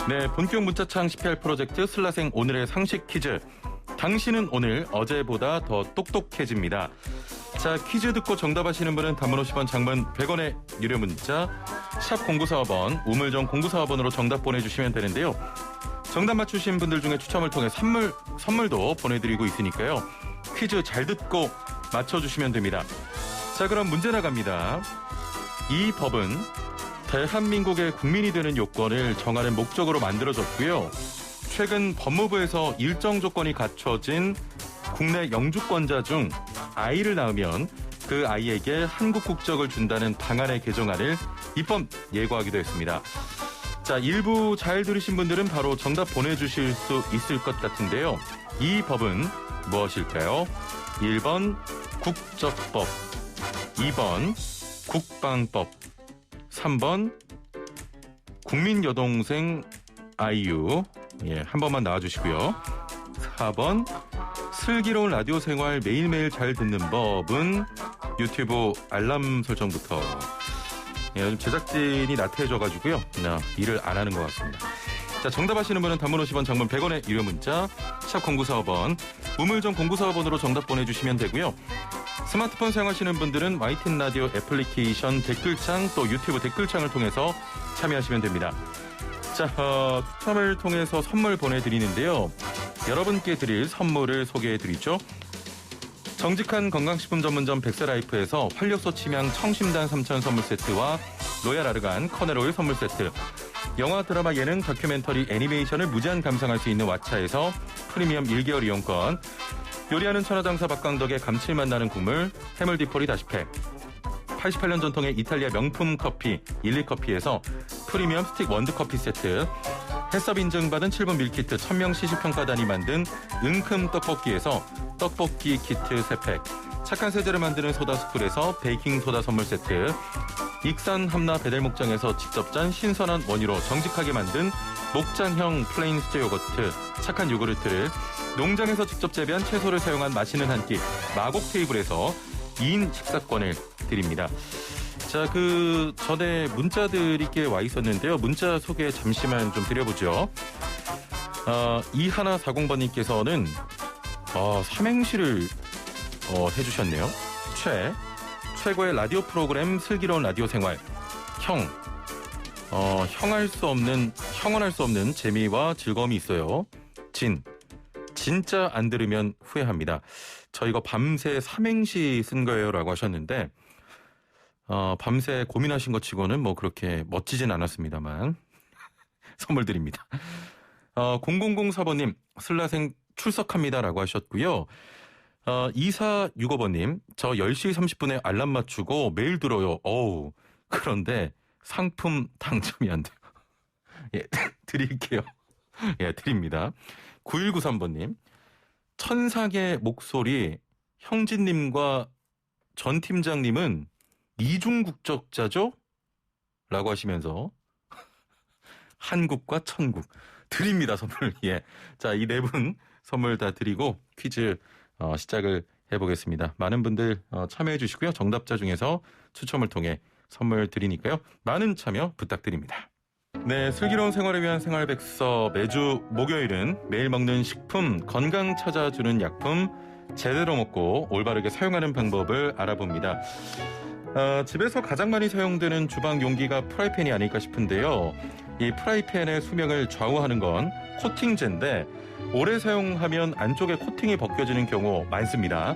네, 본격 문자창 18 프로젝트 슬라생 오늘의 상식 퀴즈. 당신은 오늘 어제보다 더 똑똑해집니다. 자, 퀴즈 듣고 정답하시는 분은 단문 50원, 장문 100원의 유료 문자 샵 0945번, 우물정 0945번으로 정답 보내주시면 되는데요. 정답 맞추신 분들 중에 추첨을 통해 선물도 보내드리고 있으니까요. 퀴즈 잘 듣고 맞춰주시면 됩니다. 자, 그럼 문제 나갑니다. 이 법은 대한민국의 국민이 되는 요건을 정하는 목적으로 만들어졌고요. 최근 법무부에서 일정 조건이 갖춰진 국내 영주권자 중 아이를 낳으면 그 아이에게 한국 국적을 준다는 방안의 개정안을 입법 예고하기도 했습니다. 자, 일부 잘 들으신 분들은 바로 정답 보내주실 수 있을 것 같은데요. 이 법은 무엇일까요? 1번 국적법, 2번 국방법, 3번 국민여동생 아이유, 한 번만 나와주시고요. 4번 슬기로운 라디오 생활 매일매일 잘 듣는 법은 유튜브 알람 설정부터. 요즘 제작진이 나태해져가지고요. 일을 안 하는 것 같습니다. 자, 정답하시는 분은 단문 50원, 장문 100원의 유료 문자 샵 0945번, 우물정 0945번으로 정답 보내주시면 되고요. 스마트폰 사용하시는 분들은 YTN 라디오 애플리케이션 댓글창 또 유튜브 댓글창을 통해서 참여하시면 됩니다. 자, 추첨을 통해서 선물 보내드리는데요. 여러분께 드릴 선물을 소개해드리죠. 정직한 건강식품 전문점 백세라이프에서 활력소 침향 청심단 3천 선물 세트와 로얄 아르간 커넬오일 선물 세트, 영화 드라마 예능 다큐멘터리 애니메이션을 무제한 감상할 수 있는 왓챠에서 프리미엄 1개월 이용권, 요리하는 천하장사 박강덕의 감칠맛 나는 국물 해물디포리 다시팩, 88년 전통의 이탈리아 명품 커피 일리커피에서 프리미엄 스틱 원두커피 세트, 햇섭 인증받은 7분 밀키트 1000명 시식평가단이 만든 은큼 떡볶이에서 떡볶이 키트 3팩, 착한 세제를 만드는 소다스쿨에서 베이킹소다 선물 세트, 익산 함나 배달목장에서 직접 짠 신선한 원유로 정직하게 만든 목장형 플레인 수제 요거트 착한 요구르트를, 농장에서 직접 재배한 채소를 사용한 맛있는 한 끼 마곡 테이블에서 2인 식사권을 드립니다. 자, 그 전에 문자들이 꽤 와 있었는데요. 문자 소개 잠시만 좀 드려보죠. 2140번님께서는 삼행시를 해주셨네요. 최고의 라디오 프로그램 슬기로운 라디오 생활. 형언할 수 없는 재미와 즐거움이 있어요. 진짜 안 들으면 후회합니다. 저 이거 밤새 삼행시 쓴 거예요 라고 하셨는데, 밤새 고민하신 것 치고는 뭐 그렇게 멋지진 않았습니다만 선물 드립니다. 0004번님 슬라생 출석합니다 라고 하셨고요. 2465번님 저 10시 30분에 알람 맞추고 매일 들어요. 그런데 상품 당첨이 안 돼요. 드릴게요. 드립니다. 9193번님 천상의 목소리 형진님과 전 팀장님은 이중국적자죠? 라고 하시면서 한국과 천국 드립니다. 선물. 자, 이 네 분 선물 다 드리고 퀴즈 시작을 해보겠습니다. 많은 분들 참여해 주시고요. 정답자 중에서 추첨을 통해 선물 드리니까요. 많은 참여 부탁드립니다. 네, 슬기로운 생활을 위한 생활백서, 매주 목요일은 매일 먹는 식품, 건강 찾아주는 약품, 제대로 먹고 올바르게 사용하는 방법을 알아봅니다. 집에서 가장 많이 사용되는 주방 용기가 프라이팬이 아닐까 싶은데요. 이 프라이팬의 수명을 좌우하는 건 코팅제인데 오래 사용하면 안쪽에 코팅이 벗겨지는 경우 많습니다.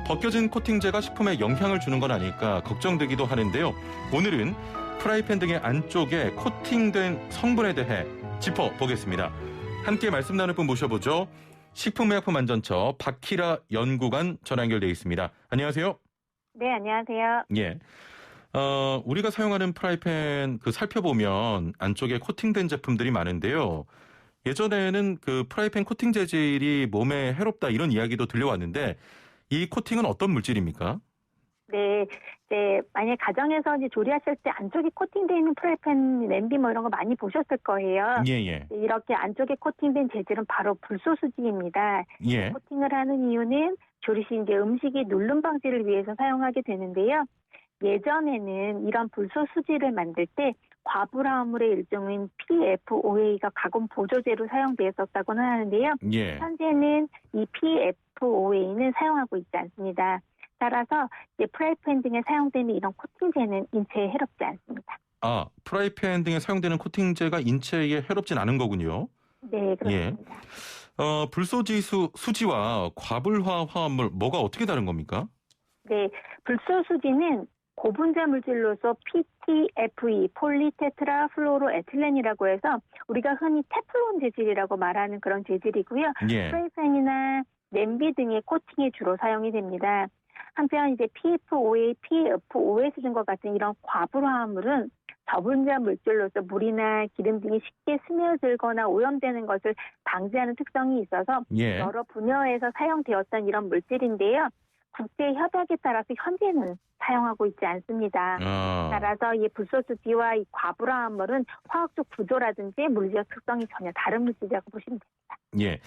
벗겨진 코팅제가 식품에 영향을 주는 건 아닐까 걱정되기도 하는데요. 오늘은 프라이팬 등의 안쪽에 코팅된 성분에 대해 짚어보겠습니다. 함께 말씀 나눌 분 모셔보죠. 식품의약품안전처 박희라 연구관 전화 연결되어 있습니다. 안녕하세요. 네, 안녕하세요. 우리가 사용하는 프라이팬 살펴보면 안쪽에 코팅된 제품들이 많은데요. 예전에는 그 프라이팬 코팅 재질이 몸에 해롭다 이런 이야기도 들려왔는데 이 코팅은 어떤 물질입니까? 네, 만약 가정에서 조리하실 때 안쪽에 코팅되어 있는 프라이팬, 냄비 뭐 이런 거 많이 보셨을 거예요. 이렇게 안쪽에 코팅된 재질은 바로 불소수지입니다. 코팅을 하는 이유는 조리 시 음식이 누름 방지를 위해서 사용하게 되는데요. 예전에는 이런 불소수지를 만들 때 과불화합물의 일종인 PFOA가 가공 보조제로 사용되었었다고는 하는데요. 예. 현재는 이 PFOA는 사용하고 있지 않습니다. 따라서 이제 프라이팬 등에 사용되는 이런 코팅제는 인체에 해롭지 않습니다. 아, 프라이팬 등에 사용되는 코팅제가 인체에 해롭진 않은 거군요. 네, 그렇습니다. 예. 불소지수 수지와 과불화 화합물 뭐가 어떻게 다른 겁니까? 네, 불소수지는 고분자 물질로서 PTFE, 폴리테트라플로로에틸렌이라고 해서 우리가 흔히 테플론 재질이라고 말하는 그런 재질이고요. 예. 프라이팬이나 냄비 등의 코팅에 주로 사용이 됩니다. 한편 이제 PFOA, PFOS 등과 같은 이런 과불화합물은 저분자 물질로서 물이나 기름 등이 쉽게 스며들거나 오염되는 것을 방지하는 특성이 있어서 예. 여러 분야에서 사용되었던 이런 물질인데요. 국제 협약에 따라서 현재는 사용하고 있지 않습니다. 따라서 이 불소수지와 이 과불화합물은 화학적 구조라든지 물리적 특성이 전혀 다른 물질이라고 보시면 됩니다. 예.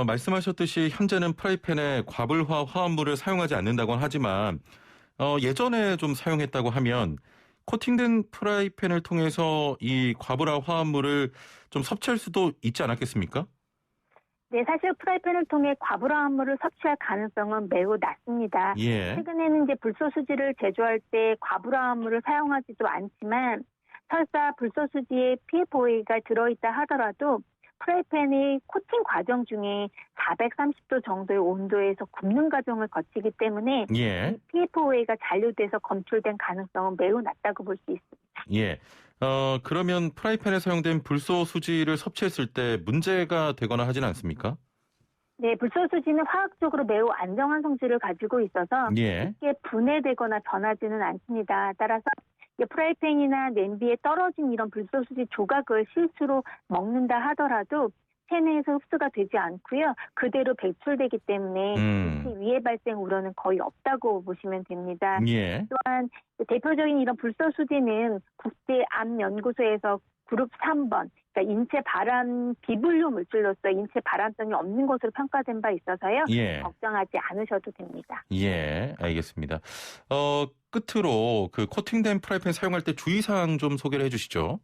말씀하셨듯이 현재는 프라이팬에 과불화 화합물을 사용하지 않는다고는 하지만 예전에 좀 사용했다고 하면 코팅된 프라이팬을 통해서 이 과불화 화합물을 좀 섭취할 수도 있지 않았겠습니까? 네, 사실 프라이팬을 통해 과불화합물을 섭취할 가능성은 매우 낮습니다. 예. 최근에는 이제 불소수지를 제조할 때 과불화합물을 사용하지도 않지만 설사 불소수지에 PFOA가 들어있다 하더라도 프라이팬의 코팅 과정 중에 430도 정도의 온도에서 굽는 과정을 거치기 때문에 예. PFOA가 잔류돼서 검출된 가능성은 매우 낮다고 볼 수 있습니다. 예. 그러면 프라이팬에 사용된 불소수지를 섭취했을 때 문제가 되거나 하진 않습니까? 네, 불소수지는 화학적으로 매우 안정한 성질을 가지고 있어서 예. 쉽게 분해되거나 변하지는 않습니다. 따라서 프라이팬이나 냄비에 떨어진 이런 불소수지 조각을 실수로 먹는다 하더라도 체내에서 흡수가 되지 않고요. 그대로 배출되기 때문에 인체 위해 발생 우려는 거의 없다고 보시면 됩니다. 예. 또한 대표적인 이런 불소수지는 국제암연구소에서 그룹 3번, 그러니까 인체 발암 비분류 물질로서 인체 발암성이 없는 것으로 평가된 바 있어서요. 예. 걱정하지 않으셔도 됩니다. 예, 알겠습니다. 끝으로 그 코팅된 프라이팬 사용할 때 주의사항 좀 소개를 해주시죠.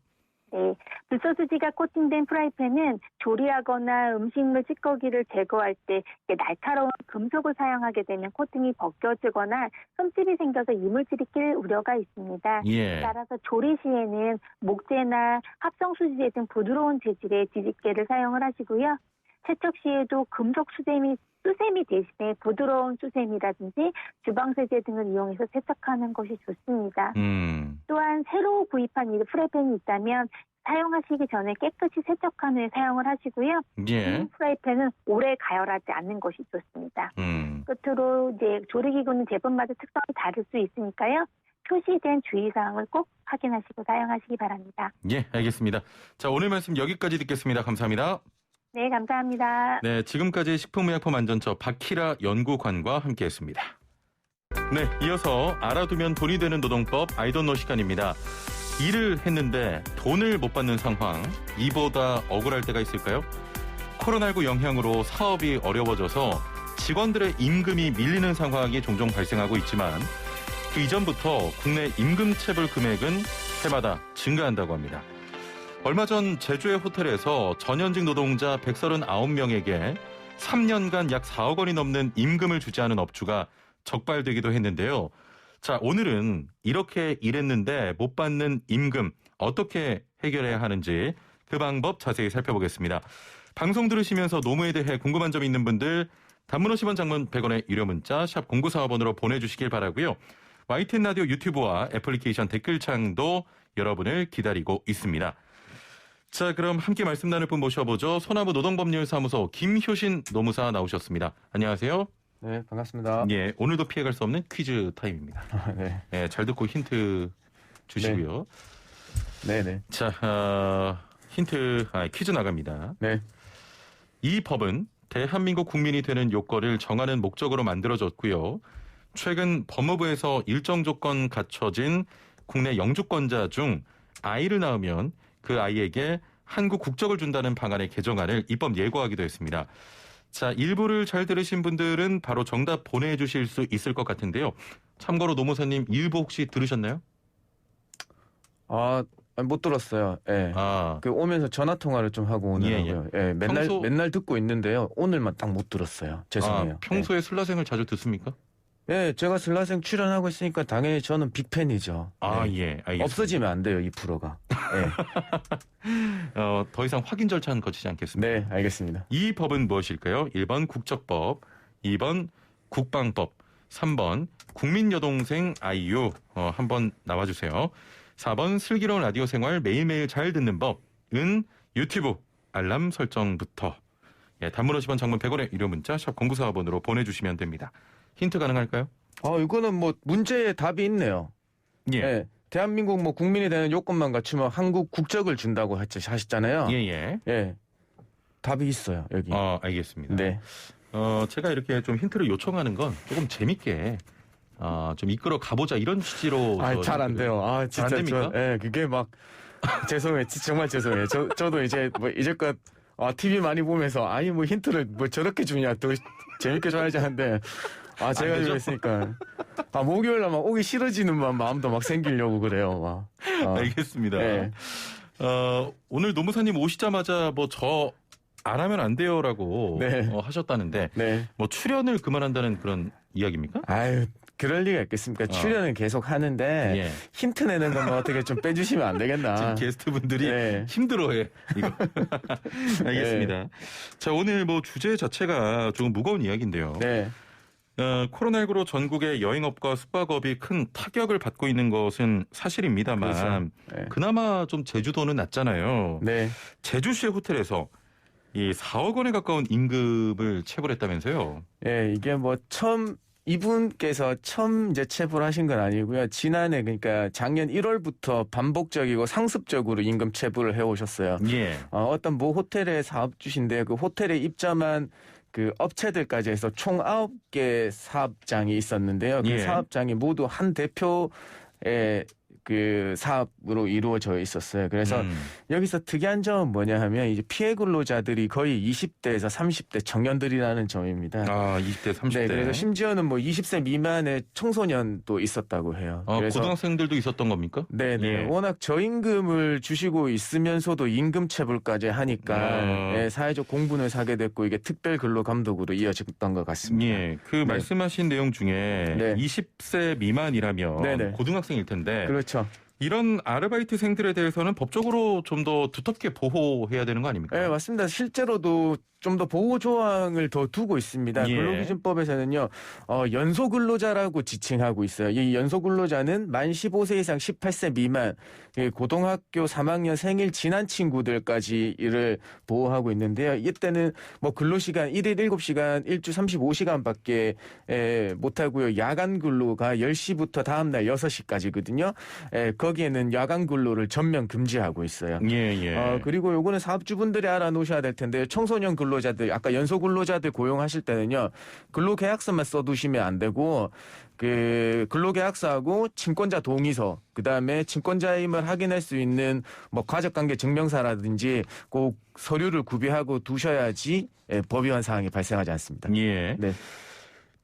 네, 불소수지가 코팅된 프라이팬은 조리하거나 음식물 찌꺼기를 제거할 때 날카로운 금속을 사용하게 되면 코팅이 벗겨지거나 흠집이 생겨서 이물질이 낄 우려가 있습니다. 예. 따라서 조리 시에는 목재나 합성수지제 등 부드러운 재질의 뒤집개를 사용을 하시고요. 세척 시에도 금속 수세미 대신에 부드러운 수세미라든지 주방세제 등을 이용해서 세척하는 것이 좋습니다. 또한 새로 구입한 이 프라이팬이 있다면 사용하시기 전에 깨끗이 세척한 후에 사용을 하시고요. 예. 프라이팬은 오래 가열하지 않는 것이 좋습니다. 끝으로 이제 조리기구는 제품마다 특성이 다를 수 있으니까요. 표시된 주의사항을 꼭 확인하시고 사용하시기 바랍니다. 예, 알겠습니다. 자, 오늘 말씀 여기까지 듣겠습니다. 감사합니다. 네, 감사합니다. 네, 지금까지 식품의약품안전처 박희라 연구관과 함께했습니다. 네, 이어서 알아두면 돈이 되는 노동법 아이돈노 시간입니다. 일을 했는데 돈을 못 받는 상황, 이보다 억울할 때가 있을까요? 코로나19 영향으로 사업이 어려워져서 직원들의 임금이 밀리는 상황이 종종 발생하고 있지만 그 이전부터 국내 임금 체불 금액은 해마다 증가한다고 합니다. 얼마 전 제주의 호텔에서 전현직 노동자 139명에게 3년간 약 4억 원이 넘는 임금을 주지 않은 업주가 적발되기도 했는데요. 자, 오늘은 이렇게 일했는데 못 받는 임금 어떻게 해결해야 하는지 그 방법 자세히 살펴보겠습니다. 방송 들으시면서 노무에 대해 궁금한 점 있는 분들 단문 50원 장문 100원의 유료 문자 샵 0945번으로 보내주시길 바라고요. YTN 라디오 유튜브와 애플리케이션 댓글창도 여러분을 기다리고 있습니다. 자, 그럼 함께 말씀 나눌 분 모셔보죠. 소나무 노동법률사무소 김효신 노무사 나오셨습니다. 안녕하세요. 네, 반갑습니다. 예, 오늘도 피해갈 수 없는 퀴즈 타임입니다. 네. 예, 잘 듣고 힌트 주시고요. 네, 네. 자, 퀴즈 나갑니다. 네. 이 법은 대한민국 국민이 되는 요건을 정하는 목적으로 만들어졌고요. 최근 법무부에서 일정 조건 갖춰진 국내 영주권자 중 아이를 낳으면 그 아이에게 한국 국적을 준다는 방안의 개정안을 입법 예고하기도 했습니다. 자, 일부를 잘 들으신 분들은 바로 정답 보내주실 수 있을 것 같은데요. 참고로 노무사님 일부 혹시 들으셨나요? 못 들었어요. 예. 아, 그 오면서 전화 통화를 좀 하고 오느라고요. 예, 맨날 듣고 있는데요. 오늘만 딱 못 들었어요. 죄송해요. 평소에 슬라생을 자주 듣습니까? 예, 제가 슬라생 출연하고 있으니까 당연히 저는 빅팬이죠. 아, 예. 예, 알겠습니다. 없어지면 안 돼요, 이 프로가. 예. 더 이상 확인 절차는 거치지 않겠습니다. 네, 알겠습니다. 이 법은 무엇일까요? 1번 국적법, 2번 국방법, 3번 국민여동생 아이유. 한번 나와주세요. 4번 슬기로운 라디오 생활 매일매일 잘 듣는 법은 유튜브 알람 설정부터. 예, 단문 50원, 장문 100원의 유료 문자 샵 0945번으로 보내주시면 됩니다. 힌트 가능할까요? 이거는 뭐 문제의 답이 있네요. 예. 예. 대한민국 뭐 국민이 되는 요건만 갖추면 한국 국적을 준다고 하셨잖아요. 예. 예. 답이 있어요, 여기. 알겠습니다. 네. 제가 이렇게 좀 힌트를 요청하는 건 조금 재밌게 좀 이끌어 가보자 이런 취지로. 잘 안 돼요. 잘 안 진짜 됩니까? 그게 막 죄송해요. 정말 죄송해요. 저도 이제 뭐 이제껏 TV 많이 보면서 뭐 힌트를 뭐 저렇게 주냐 또 재밌게 줘야지 하는데 제가 이거 했으니까 목요일 날 막 오기 싫어지는 마음도 막 생기려고 그래요. 알겠습니다. 네. 오늘 노무사님 오시자마자 뭐 저 안 하면 안 돼요라고 네. 하셨다는데 네. 뭐 출연을 그만한다는 그런 이야기입니까? 그럴 리가 있겠습니까? 출연은 계속 하는데 예. 힌트 내는 건 어떻게 좀 빼주시면 안 되겠나? 지금 게스트분들이 네. 힘들어해 이거. 알겠습니다. 네. 자, 오늘 뭐 주제 자체가 조금 무거운 이야기인데요. 네. 코로나19로 전국의 여행업과 숙박업이 큰 타격을 받고 있는 것은 사실입니다만 그렇죠. 네. 그나마 좀 제주도는 낫잖아요. 네. 제주시의 호텔에서 이 4억 원에 가까운 임금을 체불했다면서요? 예, 이게 뭐 이분께서 처음 이제 체불 하신 건 아니고요. 지난해 그러니까 작년 1월부터 반복적이고 상습적으로 임금 체불을 해오셨어요. 예. 어떤 모 호텔의 사업주신데 그 호텔에 입점한 그 업체들까지 해서 총 9개 사업장이 있었는데요. 그 예. 사업장이 모두 한 대표의 그 사업으로 이루어져 있었어요. 그래서 여기서 특이한 점은 뭐냐 하면 이제 피해 근로자들이 거의 20대에서 30대 청년들이라는 점입니다. 20대, 30대. 네, 그래서 심지어는 뭐 20세 미만의 청소년도 있었다고 해요. 그래서 고등학생들도 있었던 겁니까? 네. 예. 워낙 저임금을 주시고 있으면서도 임금 체불까지 하니까 사회적 공분을 사게 됐고 이게 특별 근로 감독으로 이어졌던 것 같습니다. 예. 그 말씀하신 내용 중에 20세 미만이라면 네네. 고등학생일 텐데. 그렇죠. 이런 아르바이트생들에 대해서는 법적으로 좀 더 두텁게 보호해야 되는 거 아닙니까? 네, 맞습니다. 실제로도 좀 더 보호 조항을 더 두고 있습니다. 예. 근로기준법에서는요, 연소근로자라고 지칭하고 있어요. 이 연소근로자는 만 15세 이상 18세 미만, 고등학교 3학년 생일 지난 친구들까지 이를 보호하고 있는데요. 이때는 뭐 근로시간 1일 7시간, 일주 35시간밖에 못하고요. 야간 근로가 10시부터 다음날 6시까지거든요. 거기에는 야간 근로를 전면 금지하고 있어요. 예. 그리고 요거는 사업주분들이 알아놓으셔야 될 텐데 청소년 근로자들, 아까 연소 근로자들 고용하실 때는요, 근로계약서만 써두시면 안 되고, 그 근로계약서하고 친권자 동의서, 그 다음에 친권자임을 확인할 수 있는 뭐 가족관계 증명서라든지 꼭 서류를 구비하고 두셔야지 법 위반 사항이 발생하지 않습니다. 예. 네.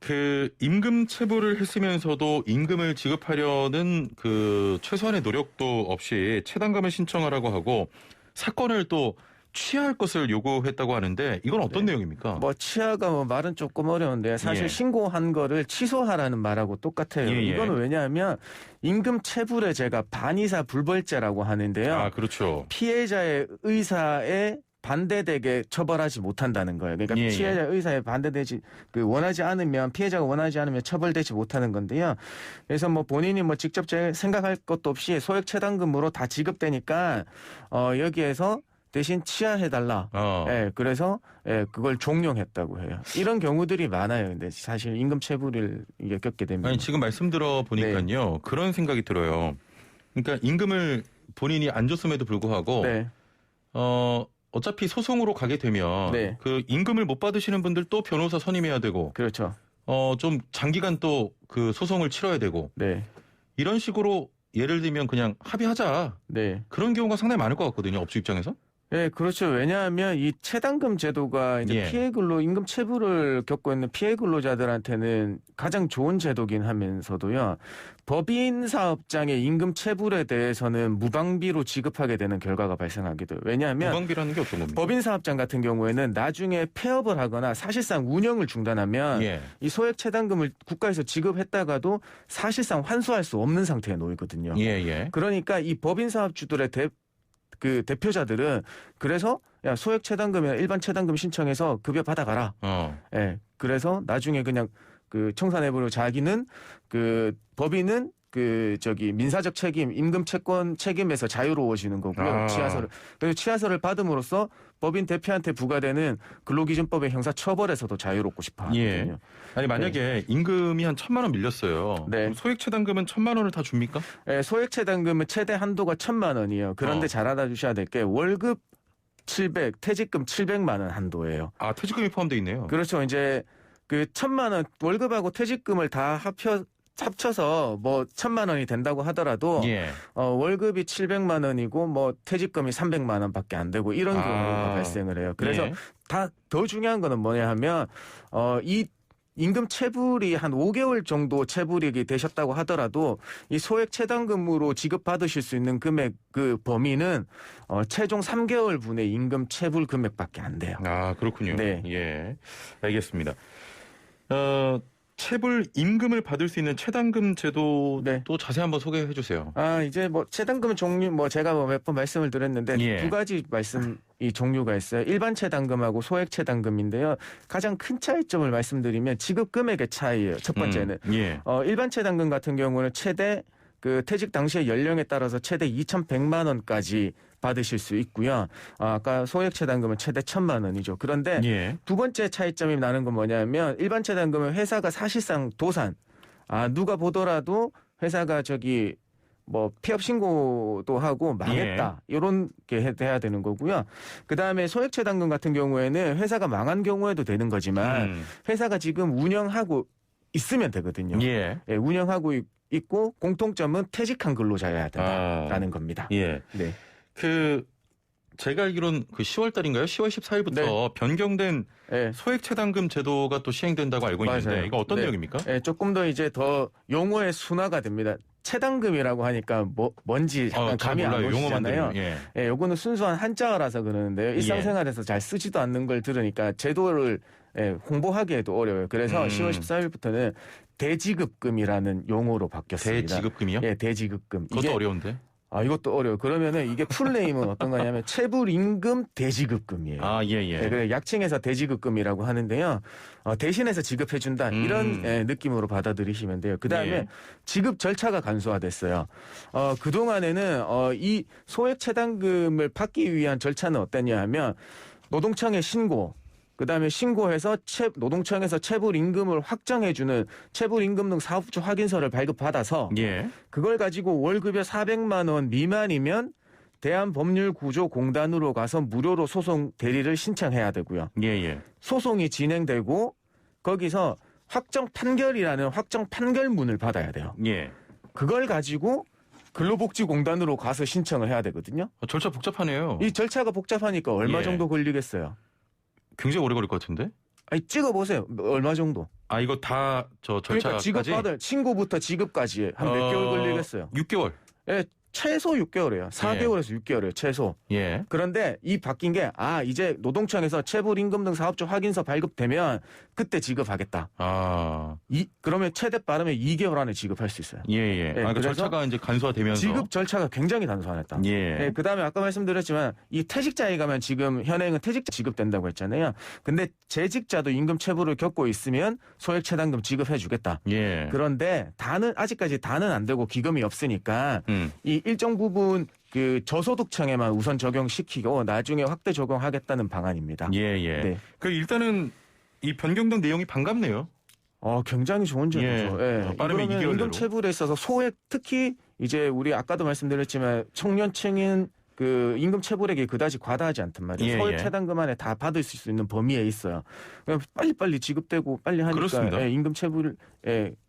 그 임금 체불을 했으면서도 임금을 지급하려는 그 최소한의 노력도 없이 체당감을 신청하라고 하고 사건을 또 취하할 것을 요구했다고 하는데 이건 어떤 내용입니까? 뭐 취하가 뭐 말은 조금 어려운데 사실 신고한 거를 취소하라는 말하고 똑같아요. 이거는 왜냐하면 임금 체불의 죄가 반의사 불벌죄라고 하는데요. 그렇죠. 피해자의 의사에 반대되게 처벌하지 못한다는 거예요. 그러니까 피해자 의사에 반대되지 원하지 않으면 피해자가 원하지 않으면 처벌되지 못하는 건데요. 그래서 뭐 본인이 뭐 직접 생각할 것도 없이 소액 체당금으로 다 지급되니까 여기에서 대신 취하해달라. 그래서 그걸 종용했다고 해요. 이런 경우들이 많아요. 근데 사실 임금 체불을 겪게 됩니다. 아니, 지금 말씀 들어보니까요. 그런 생각이 들어요. 그러니까 임금을 본인이 안 줬음에도 불구하고 어차피 소송으로 가게 되면 그 임금을 못 받으시는 분들 또 변호사 선임해야 되고 그렇죠. 좀 장기간 또 그 소송을 치러야 되고 이런 식으로 예를 들면 그냥 합의하자. 그런 경우가 상당히 많을 것 같거든요. 업주 입장에서. 네, 그렇죠. 왜냐하면 이 체당금 제도가 이제 예. 피해 근로 임금 체불을 겪고 있는 피해 근로자들한테는 가장 좋은 제도긴 하면서도요. 법인 사업장의 임금 체불에 대해서는 무방비로 지급하게 되는 결과가 발생하기도 해요. 왜냐하면 무방비라는 게 어떤 겁니까? 법인 사업장 같은 경우에는 나중에 폐업을 하거나 사실상 운영을 중단하면 예. 이 소액 체당금을 국가에서 지급했다가도 사실상 환수할 수 없는 상태에 놓이거든요. 예. 그러니까 이 법인 사업주들의 대표자들은 그래서 야 소액 체당금이나 일반 체당금 신청해서 급여 받아가라. 예. 그래서 나중에 그냥 그 청산해버리고 자기는 그 법인은 민사적 책임, 임금 채권 책임에서 자유로워지는 거고요. 그래서 치하서를 받음으로써 법인 대표한테 부과되는 근로기준법의 형사 처벌에서도 자유롭고 싶어 하거든요. 예. 아니 만약에 임금이 한 1,000만 원 밀렸어요. 네. 그럼 소액 체당금은 1,000만 원을 다 줍니까? 예, 소액 체당금은 최대 한도가 1,000만 원이에요. 그런데 잘 알아두셔야 될 게 월급 700, 퇴직금 700만 원 한도예요. 아, 퇴직금이 포함되어 있네요. 그렇죠. 이제 그 1,000만 원 월급하고 퇴직금을 다 합쳐서 뭐 1,000만 원이 된다고 하더라도 예. 월급이 700만 원이고 뭐 퇴직금이 300만 원밖에 안 되고 이런 경우가 발생을 해요. 그래서 예. 더 중요한 거는 뭐냐 하면 이 임금 체불이 한 5개월 정도 체불이 되셨다고 하더라도 이 소액 체당금으로 지급받으실 수 있는 금액 그 범위는 최종 3개월 분의 임금 체불 금액밖에 안 돼요. 아, 그렇군요. 네. 예. 알겠습니다. 체불 임금을 받을 수 있는 체당금 제도 네. 또 자세히 한번 소개해 주세요. 이제 뭐 체당금 종류 제가 몇 번 말씀을 드렸는데 예. 두 가지 이 종류가 있어요. 일반 체당금하고 소액 체당금인데요. 가장 큰 차이점을 말씀드리면 지급 금액의 차이예요. 첫 번째는 예. 일반 체당금 같은 경우는 최대 그 퇴직 당시의 연령에 따라서 최대 2,100만 원까지 받으실 수 있고요. 아까 소액 체당금은 최대 1,000만 원이죠. 그런데 예. 두 번째 차이점이 나는 건 뭐냐면 일반 체당금은 회사가 사실상 도산. 누가 보더라도 회사가 뭐 폐업 신고도 하고 망했다. 이런 게 해야 되는 거고요. 그다음에 소액 체당금 같은 경우에는 회사가 망한 경우에도 되는 거지만 회사가 지금 운영하고 있으면 되거든요. 예. 예, 운영하고 있고 공통점은 퇴직한 근로자여야 된다라는 겁니다. 예. 네. 제가 알기로는 10월 달인가요? 10월 14일부터 네. 변경된 예. 소액 체당금 제도가 또 시행된다고 알고 있는데 맞아요. 이거 어떤 네. 내용입니까? 예, 조금 더 이제 더 용어의 순화가 됩니다. 체당금이라고 하니까 뭔지 약간 잘 감이 안 몰라요. 용어만 오시잖아요. 들으면. 예. 예, 요거는 순수한 한자어라서 그러는데요. 일상생활에서 잘 쓰지도 않는 걸 들으니까 제도를 홍보하기에도 어려워요. 그래서 10월 14일부터는 대지급금이라는 용어로 바뀌었습니다. 대지급금이요? 예, 대지급금. 그것도 어려운데. 이것도 어려워요. 그러면은 이게 풀네임은 어떤 거냐면 체불임금 대지급금이에요. 예. 그래서 약칭해서 대지급금이라고 하는데요. 대신해서 지급해준다 이런 느낌으로 받아들이시면 돼요. 그다음에 예. 지급 절차가 간소화됐어요. 그동안에는 이 소액 체당금을 받기 위한 절차는 어땠냐 하면 노동청에 신고, 그다음에 신고해서 노동청에서 체불임금을 확정해주는 체불임금 등 사업주 확인서를 발급받아서 예. 그걸 가지고 월급여 400만 원 미만이면 대한법률구조공단으로 가서 무료로 소송 대리를 신청해야 되고요. 예. 소송이 진행되고 거기서 확정 판결이라는 확정 판결문을 받아야 돼요. 예. 그걸 가지고 근로복지공단으로 가서 신청을 해야 되거든요. 절차 복잡하네요. 이 절차가 복잡하니까 얼마 예. 정도 걸리겠어요? 굉장히 오래 걸릴 것 같은데? 찍어보세요. 얼마 정도? 이거 다 절차까지? 그러니까 지급받을 신고부터 지급까지 한 몇 개월 걸리겠어요? 6개월. 예, 최소 6개월이에요. 4개월에서 6개월이에요. 최소. 예. 그런데 이 바뀐 게 이제 노동청에서 체불임금 등 사업주 확인서 발급되면 그때 지급하겠다. 그러면 최대 빠르면 2개월 안에 지급할 수 있어요. 예. 그러니까 절차가 이제 간소화되면서 지급 절차가 굉장히 단순했다. 예. 그다음에 아까 말씀드렸지만 이 퇴직자에 가면 지금 현행은 퇴직자 지급된다고 했잖아요. 근데 재직자도 임금 체불을 겪고 있으면 소액 체당금 지급해 주겠다. 예. 그런데 아직까지 다는 안 되고 기금이 없으니까 이 일정 부분 그 저소득층에만 우선 적용시키고 나중에 확대 적용하겠다는 방안입니다. 예. 네. 일단은 이 변경된 내용이 반갑네요. 굉장히 좋은 점이죠. 예. 빠르면 2개월 임금 체불에 있어서 소액 특히 이제 우리 아까도 말씀드렸지만 청년층인 그 임금 체불액이 그다지 과다하지 않단 말이에요. 소액 체당금 안에 다 받을 수 있는 범위에 있어요. 그냥 빨리빨리 지급되고 빨리 하니까 임금 체불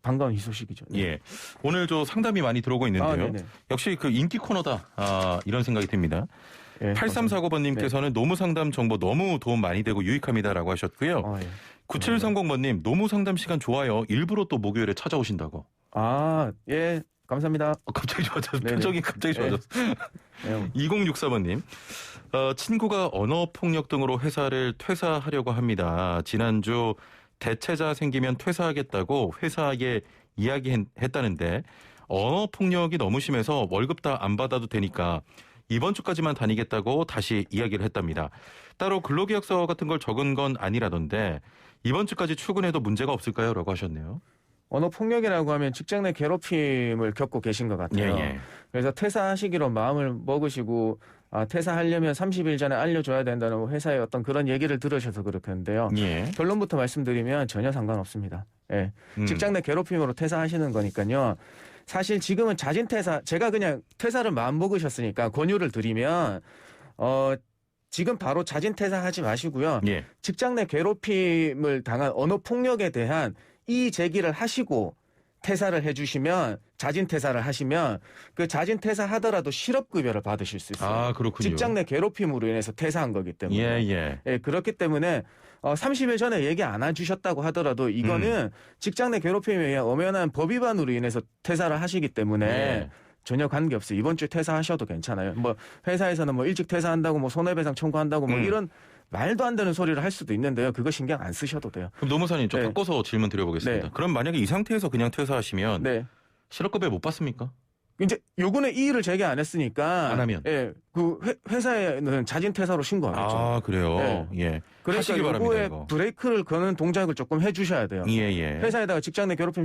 반가운 희소식이죠. 네. 예. 오늘 상담이 많이 들어오고 있는데요. 역시 그 인기 코너다 이런 생각이 듭니다. 예, 8349번님께서는 노무 상담 정보 너무 도움 많이 되고 유익합니다라고 하셨고요. 예. 9730번님 노무 상담 시간 좋아요. 일부러 또 목요일에 찾아오신다고. 예. 감사합니다. 갑자기 좋아졌어. 표정이 갑자기 좋아졌어. 네. 2064번님. 친구가 언어폭력 등으로 회사를 퇴사하려고 합니다. 지난주 대체자 생기면 퇴사하겠다고 회사에 이야기했다는데 언어폭력이 너무 심해서 월급 다 안 받아도 되니까 이번 주까지만 다니겠다고 다시 이야기를 했답니다. 따로 근로계약서 같은 걸 적은 건 아니라던데 이번 주까지 출근해도 문제가 없을까요? 라고 하셨네요. 언어폭력이라고 하면 직장 내 괴롭힘을 겪고 계신 것 같아요. 예. 그래서 퇴사하시기로 마음을 먹으시고 퇴사하려면 30일 전에 알려줘야 된다는 회사의 어떤 그런 얘기를 들으셔서 그렇겠는데요. 예. 결론부터 말씀드리면 전혀 상관없습니다. 예. 직장 내 괴롭힘으로 퇴사하시는 거니까요. 사실 지금은 자진 퇴사, 제가 그냥 퇴사를 마음 먹으셨으니까 권유를 드리면 지금 바로 자진 퇴사하지 마시고요. 예. 직장 내 괴롭힘을 당한 언어폭력에 대한 이의 제기를 하시고 퇴사를 해주시면 자진 퇴사를 하시면 그 자진 퇴사하더라도 실업급여를 받으실 수 있어요. 그렇군요. 직장 내 괴롭힘으로 인해서 퇴사한 거기 때문에. 예, 그렇기 때문에 30일 전에 얘기 안 해주셨다고 하더라도 이거는 직장 내 괴롭힘에 의한 엄연한 법 위반으로 인해서 퇴사를 하시기 때문에 전혀 관계없어요. 이번 주에 퇴사하셔도 괜찮아요. 뭐 회사에서는 뭐 일찍 퇴사한다고 뭐 손해배상 청구한다고 뭐 이런 말도 안 되는 소리를 할 수도 있는데요. 그거 신경 안 쓰셔도 돼요. 그럼 노무사님 좀 바꿔서 질문 드려보겠습니다. 그럼 만약에 이 상태에서 그냥 퇴사하시면 실업급여 못 받습니까? 이제 요번에 이의를 제기 안 했으니까 안 하면 그 회사에는 자진 퇴사로 신고하겠죠. 그래요. 그러니까 요거에 브레이크를 거는 동작을 조금 해주셔야 돼요. 회사에다가 직장 내 괴롭힘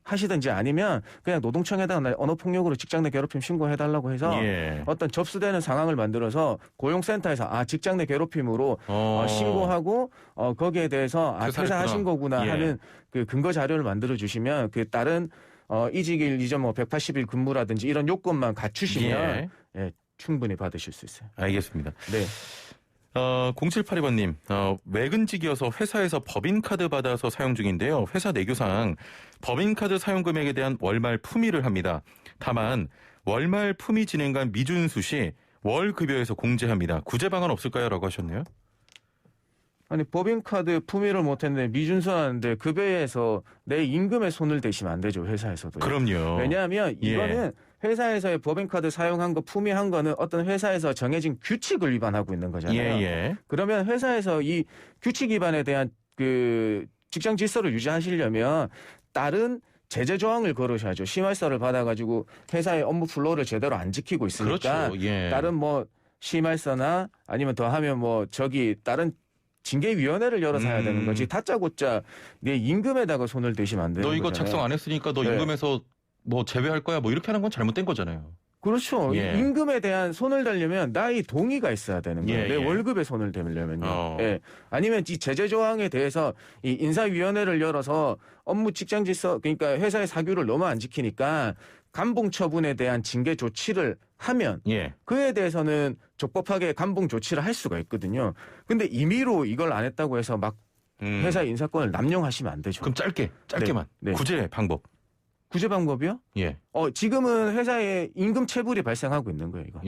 하시든지 아니면 그냥 노동청에다가 언어폭력으로 직장 내 괴롭힘 신고해달라고 해서 어떤 접수되는 상황을 만들어서 고용센터에서 직장 내 괴롭힘으로 신고하고 거기에 대해서 퇴사하신 거구나 하는 그 근거 자료를 만들어 주시면 그 다른 이직일 이전 180일 근무라든지 이런 요건만 갖추시면 충분히 받으실 수 있어요. 알겠습니다. 0782번님, 외근직이어서 회사에서 법인카드 받아서 사용 중인데요. 회사 내규상 법인카드 사용 금액에 대한 월말 품위를 합니다. 다만 월말 품위 진행간 미준수 시 월급여에서 공제합니다. 구제 방안 없을까요? 라고 하셨네요. 아니 법인카드 품위를 못했는데 미준수하는데 급여에서 내 임금에 손을 대시면 안 되죠. 회사에서도. 그럼요. 왜냐하면 이거는 회사에서의 법인카드 사용한 거 품위한 거는 어떤 회사에서 정해진 규칙을 위반하고 있는 거잖아요. 그러면 회사에서 이 규칙 위반에 대한 그 직장 질서를 유지하시려면 다른 제재 조항을 걸으셔야죠. 심할서를 받아가지고 회사의 업무 플로우를 제대로 안 지키고 있으니까 다른 뭐 심할서나 아니면 더하면 뭐 다른 징계위원회를 열어서 해야 되는 거지. 다짜고짜 내 임금에다가 손을 대시면 안 되는 너 이거 거잖아요. 작성 안 했으니까 너 임금에서 뭐 제외할 거야 뭐 이렇게 하는 건 잘못된 거잖아요. 그렇죠. 임금에 대한 손을 대려면 나의 동의가 있어야 되는 거예요. 내 월급에 손을 대려면요. 아니면 이 제재 조항에 대해서 이 인사위원회를 열어서 업무 직장 질서 그러니까 회사의 사규를 너무 안 지키니까 감봉 처분에 대한 징계 조치를 하면 그에 대해서는 적법하게 감봉 조치를 할 수가 있거든요. 근데 임의로 이걸 안 했다고 해서 막 회사 인사권을 남용하시면 안 되죠. 그럼 짧게만 구제 방법. 구제 방법이요? 지금은 회사에 임금 체불이 발생하고 있는 거예요, 이거.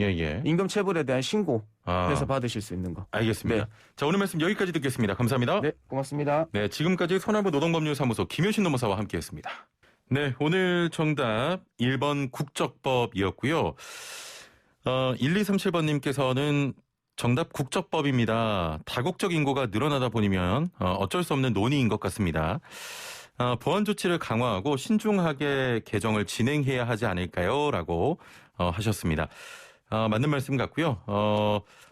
임금 체불에 대한 신고해서 받으실 수 있는 거. 알겠습니다. 자, 오늘 말씀 여기까지 듣겠습니다. 감사합니다. 네, 고맙습니다. 네, 지금까지 손아부 노동법률사무소 김효신 노무사와 함께했습니다. 네, 오늘 정답 1번 국적법이었고요. 1237번님께서는 정답 국적법입니다. 다국적 인구가 늘어나다 보면 어쩔 수 없는 논의인 것 같습니다. 보안 조치를 강화하고 신중하게 개정을 진행해야 하지 않을까요? 라고 하셨습니다. 맞는 말씀 같고요.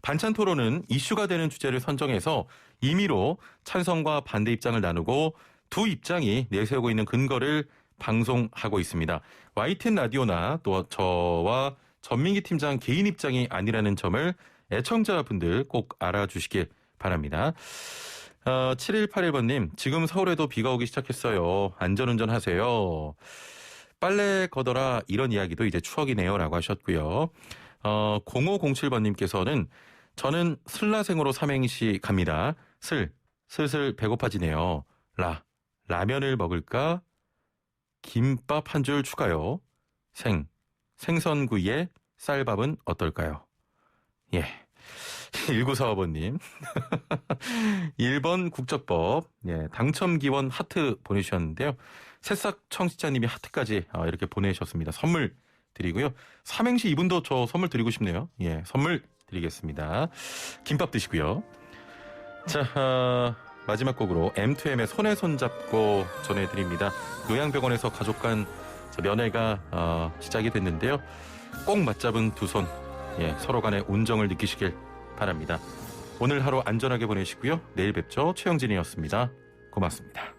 반찬 토론은 이슈가 되는 주제를 선정해서 임의로 찬성과 반대 입장을 나누고 두 입장이 내세우고 있는 근거를 방송하고 있습니다. YTN 라디오나 또 저와 전민기 팀장 개인 입장이 아니라는 점을 애청자분들 꼭 알아주시길 바랍니다. 7181번님, 지금 서울에도 비가 오기 시작했어요. 안전운전 하세요. 빨래 걷어라 이런 이야기도 이제 추억이네요 라고 하셨고요. 0507번님께서는 저는 슬라생으로 삼행시 갑니다. 슬슬 배고파지네요. 라면을 먹을까? 김밥 한 줄 추가요. 생선구이에 쌀밥은 어떨까요? 1945번님. 1번 국적법. 예, 당첨 기원 하트 보내주셨는데요. 새싹 청취자님이 하트까지 이렇게 보내셨습니다. 선물 드리고요. 삼행시 이분도 저 선물 드리고 싶네요. 예, 선물 드리겠습니다. 김밥 드시고요. 자, 마지막 곡으로 M2M의 손에 손잡고 전해드립니다. 요양병원에서 가족 간 면회가 시작이 됐는데요. 꼭 맞잡은 두 손, 예, 서로 간의 운정을 느끼시길 바랍니다. 오늘 하루 안전하게 보내시고요. 내일 뵙죠. 최영진이었습니다. 고맙습니다.